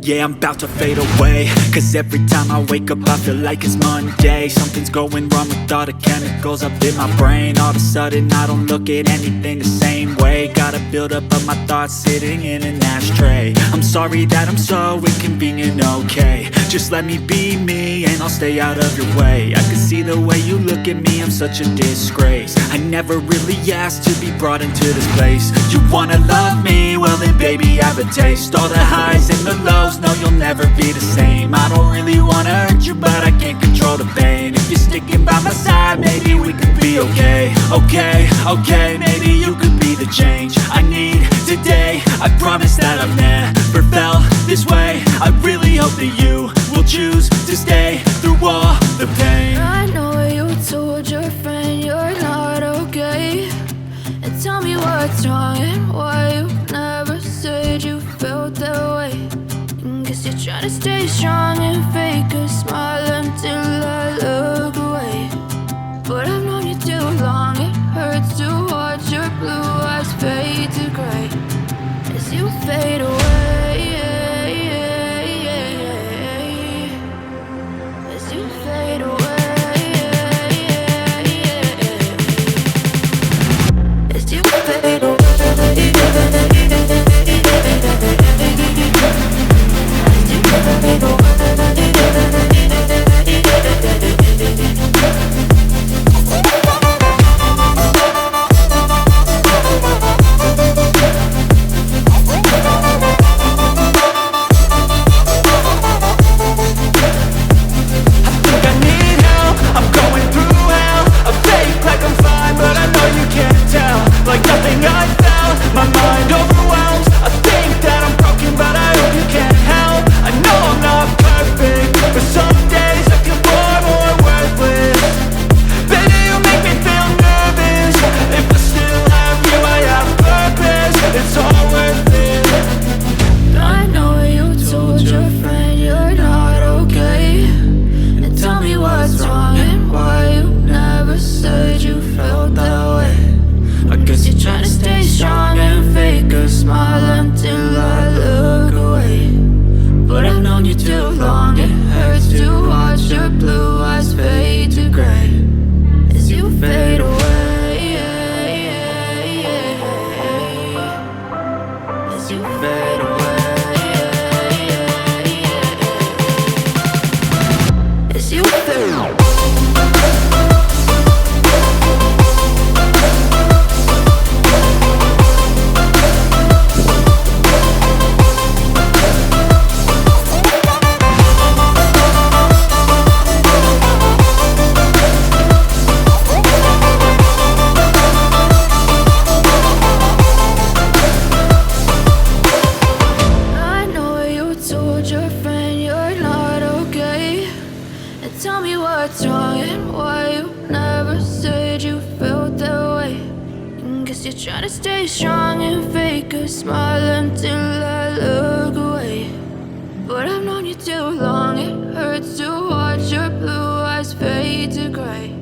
Yeah, I'm about to fade away, cause every time I wake up I feel like it's Monday. Something's going wrong with all the chemicals up in my brain. All of a sudden I don't look at anything the same way. Got a buildup of my thoughts sitting in an ashtray. I'm sorry that I'm so inconvenient, okay. Just let me be me and I'll stay out of your way. I can see the way you look at me, I'm such a disgrace. I never really asked to be brought into this place. You wanna love me? Well then baby, have a taste. All the highs and the lows, no, you'll never be the same. I don't really wanna hurt you, but I can't control the pain. If you're sticking by my side, maybe we could be okay. Okay, maybe you could be the change I need today. I promise that I've never felt this way. I really hope that you will choose to stay through all the pain. I know you told your friend you're not okay, and tell me what's wrong and why you never said you felt that way. Guess you're trying to stay strong and fake a smile until I look away. But I've known you too long, it hurts to watch your blue eyes fade to gray as you fade away. As you fade away. As you fade away. Like nothing I felt, my mind overwhelms. I think that I'm broken, but I hope you can't help. I know I'm not perfect, but some days I feel far more worthless. Baby, you make me feel nervous. If I still have you, I have purpose. It's all worth it. I know you told your friend you're not okay, and tell me what's wrong and why you never said you felt that way. I guess you're trying to stay strong and fake a smile until I look away. But I've known you too long, it hurts to watch your blue eyes fade to gray as you fade away. As you fade away. As you fade away. Tell me what's wrong and why you never said you felt that way. Guess you're trying to stay strong and fake a smile until I look away. But I've known you too long, it hurts to watch your blue eyes fade to gray